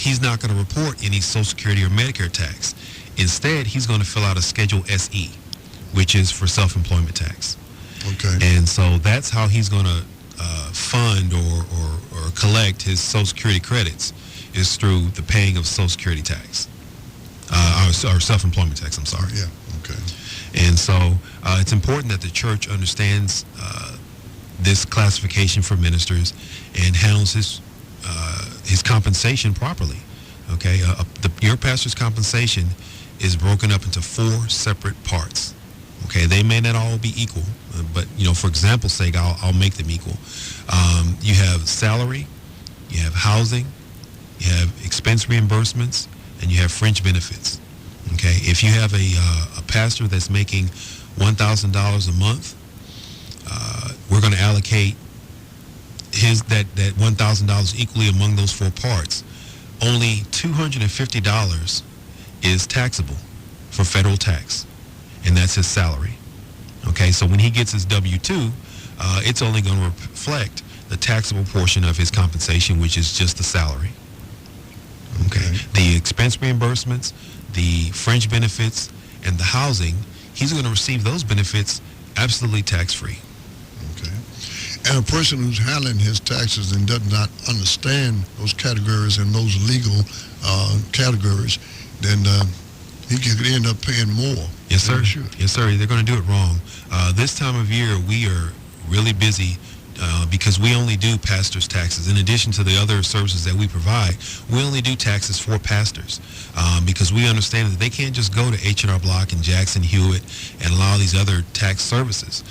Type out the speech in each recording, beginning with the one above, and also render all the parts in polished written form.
he's not going to report any Social Security or Medicare tax. Instead, he's going to fill out a Schedule SE, which is for self-employment tax. Okay. And so that's how he's going to fund or collect his Social Security credits, is through the paying of Social Security tax, or self-employment tax, I'm sorry. Yeah, okay. And so it's important that the church understands this classification for ministers and handles his compensation properly. Okay, your pastor's compensation is broken up into 4 separate parts. Okay, they may not all be equal, but for example's sake, I'll make them equal. You have salary, you have housing, you have expense reimbursements, and you have fringe benefits. Okay, if you have a pastor that's making $1,000 a month, we're going to allocate that $1,000 equally among those 4 parts. Only $250 is taxable for federal tax, and that's his salary. Okay, so when he gets his W-2, it's only going to reflect the taxable portion of his compensation, which is just the salary. Okay, the expense reimbursements, the fringe benefits, and the housing, he's going to receive those benefits absolutely tax-free. Okay. And a person who's handling his taxes and does not understand those categories and those legal categories, then he could end up paying more. Yes, sir. Yes, sir. They're going to do it wrong. This time of year, we are really busy because we only do pastors' taxes. In addition to the other services that we provide, we only do taxes for pastors because we understand that they can't just go to H&R Block and Jackson Hewitt and a lot of these other tax services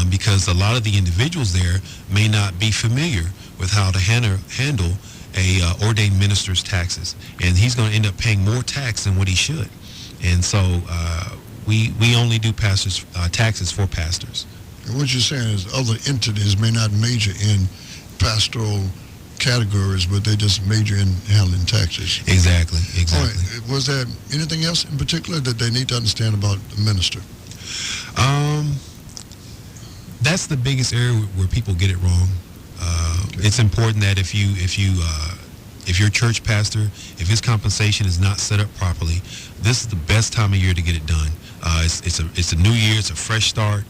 because a lot of the individuals there may not be familiar with how to handle a ordained minister's taxes, and he's going to end up paying more tax than what he should. And so we only do pastors taxes for pastors. And what you're saying is other entities may not major in pastoral categories, but they just major in handling taxes. Exactly. All right. Was there anything else in particular that they need to understand about the minister? That's the biggest area where people get it wrong. Okay. It's important that if your church pastor, if his compensation is not set up properly, this is the best time of year to get it done. It's a new year, it's a fresh start,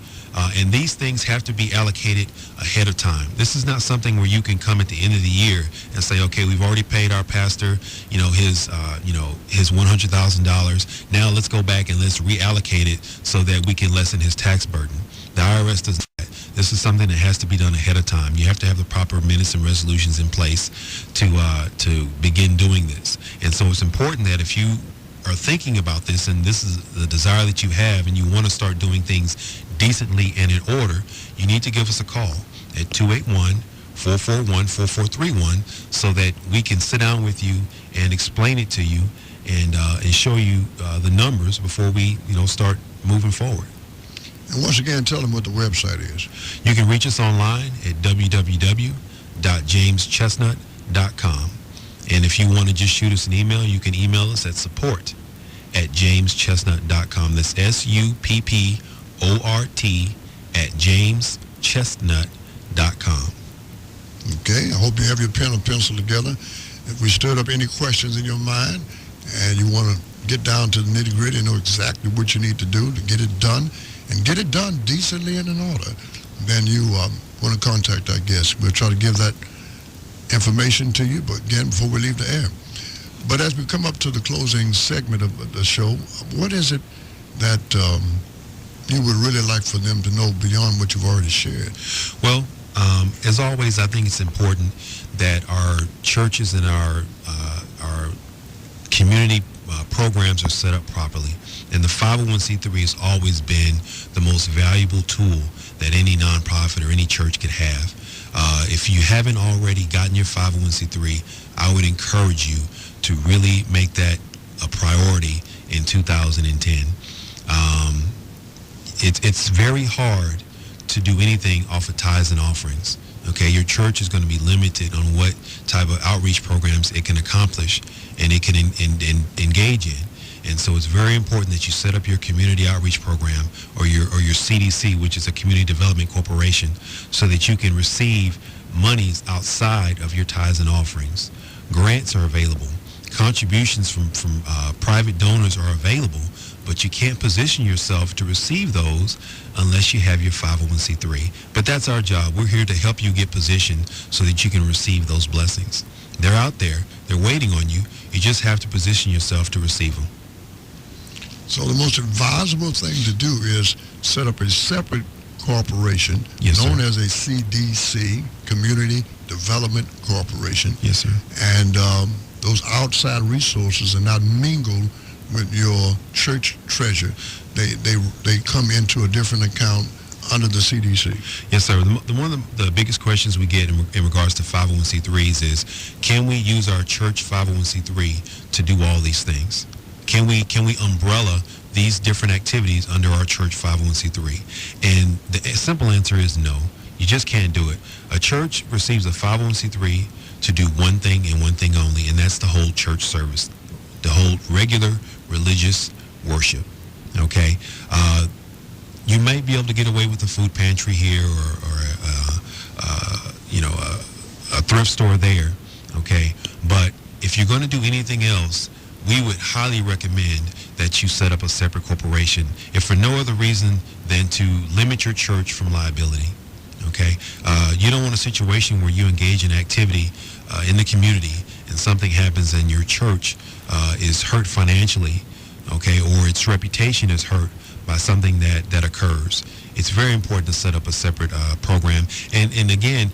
and these things have to be allocated ahead of time. This is not something where you can come at the end of the year and say, okay, we've already paid our pastor, his $100,000. Now let's go back and let's reallocate it so that we can lessen his tax burden. The IRS does that. This is something that has to be done ahead of time. You have to have the proper minutes and resolutions in place to begin doing this. And so it's important that if you are thinking about this and this is the desire that you have and you want to start doing things decently and in order, you need to give us a call at 281-441-4431 so that we can sit down with you and explain it to you and show you the numbers before we start moving forward. And once again, tell them what the website is. You can reach us online at www.jameschestnut.com. And if you want to just shoot us an email, you can email us at support@jameschestnut.com. That's support@jameschestnut.com. Okay, I hope you have your pen and pencil together. If we stirred up any questions in your mind and you want to get down to the nitty-gritty and know exactly what you need to do to get it done, and get it done decently and in order, then you want to contact our guest. We'll try to give that information to you, but again, before we leave the air. But as we come up to the closing segment of the show, what is it that you would really like for them to know beyond what you've already shared? Well, as always, I think it's important that our churches and our community programs are set up properly. And the 501c3 has always been the most valuable tool that any nonprofit or any church could have. If you haven't already gotten your 501c3, I would encourage you to really make that a priority in 2010. It's very hard to do anything off of tithes and offerings. Okay, your church is going to be limited on what type of outreach programs it can accomplish and it can engage in. And so it's very important that you set up your community outreach program or your CDC, which is a community development corporation, so that you can receive monies outside of your tithes and offerings. Grants are available. contributions from private donors are available, but you can't position yourself to receive those unless you have your 501c3. But that's our job. We're here to help you get positioned so that you can receive those blessings. They're out there. They're waiting on you. You just have to position yourself to receive them. So the most advisable thing to do is set up a separate corporation known as a CDC, Community Development Corporation. Yes, sir. And those outside resources are not mingled with your church treasure. They come into a different account under the CDC. Yes, sir. One of the biggest questions we get in regards to 501c3s is, can we use our church 501c3 to do all these things? Can we umbrella these different activities under our church 501c3? And the simple answer is no. You just can't do it. A church receives a 501c3 to do one thing and one thing only, and that's the whole church service, the whole regular religious worship. Okay? You may be able to get away with a food pantry here or a thrift store there. Okay? But if you're going to do anything else, we would highly recommend that you set up a separate corporation, if for no other reason than to limit your church from liability. Okay? You don't want a situation where you engage in activity in the community and something happens and your church is hurt financially, okay, or its reputation is hurt by something that occurs. It's very important to set up a separate program. And again,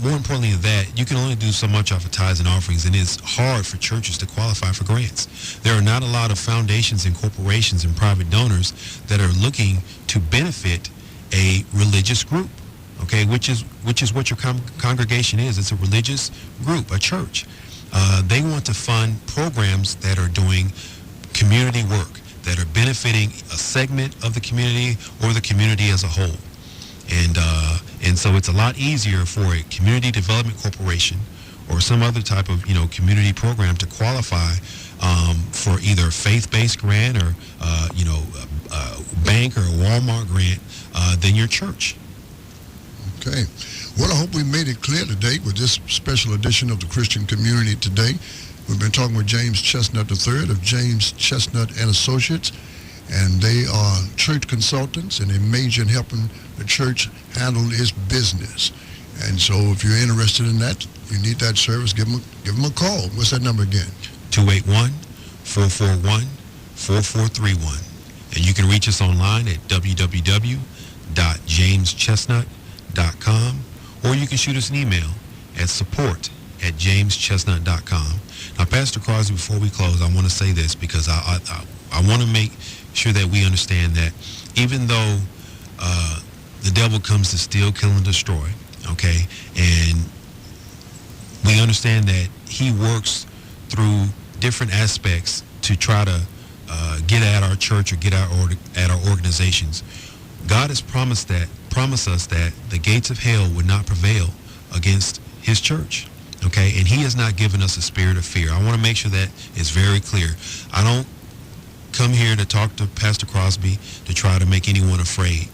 more importantly than that, you can only do so much off of tithes and offerings, and it's hard for churches to qualify for grants. There are not a lot of foundations and corporations and private donors that are looking to benefit a religious group, okay, which is what your congregation is. It's a religious group, a church. They want to fund programs that are doing community work, that are benefiting a segment of the community or the community as a whole. And so it's a lot easier for a community development corporation or some other type of community program to qualify for either a faith-based grant or a bank or a Walmart grant than your church. Okay. Well, I hope we made it clear today with this special edition of the Christian Community Today. We've been talking with James Chestnut III of James Chestnut and Associates, and they are church consultants, and they major in helping the church handle its business. And so if you're interested in that, you need that service, give them a call. What's that number again? 281-441-4431. And you can reach us online at www.jameschestnut.com, or you can shoot us an email at support@jameschestnut.com. Now, Pastor Crosby, before we close, I want to say this because I want to make sure that we understand that even though the devil comes to steal, kill, and destroy, okay, and we understand that he works through different aspects to try to get at our church or get at our organizations, God has promised us that the gates of hell would not prevail against his church. Okay, and he has not given us a spirit of fear. I want to make sure that is very clear. I don't come here to talk to Pastor Crosby to try to make anyone afraid,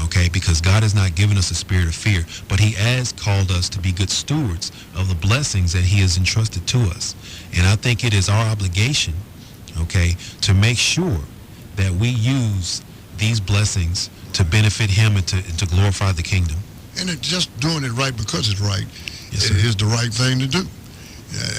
okay, because God has not given us a spirit of fear, but he has called us to be good stewards of the blessings that he has entrusted to us. And I think it is our obligation, okay, to make sure that we use these blessings to benefit him and to glorify the kingdom. And it's just doing it right because it's right. Yes, it is the right thing to do.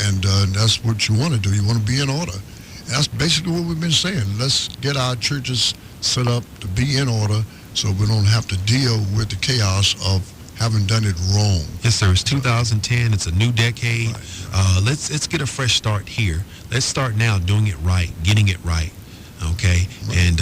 And that's what you want to do. You want to be in order. And that's basically what we've been saying. Let's get our churches set up to be in order so we don't have to deal with the chaos of having done it wrong. Yes, sir. It's 2010. It's a new decade. Right. Let's get a fresh start here. Let's start now doing it right, getting it right. Okay, right.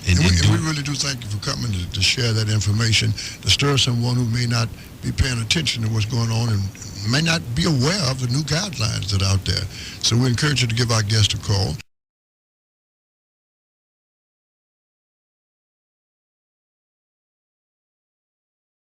And we really do thank you for coming to share that information, to stir someone who may not be paying attention to what's going on and may not be aware of the new guidelines that are out there. So we encourage you to give our guest a call.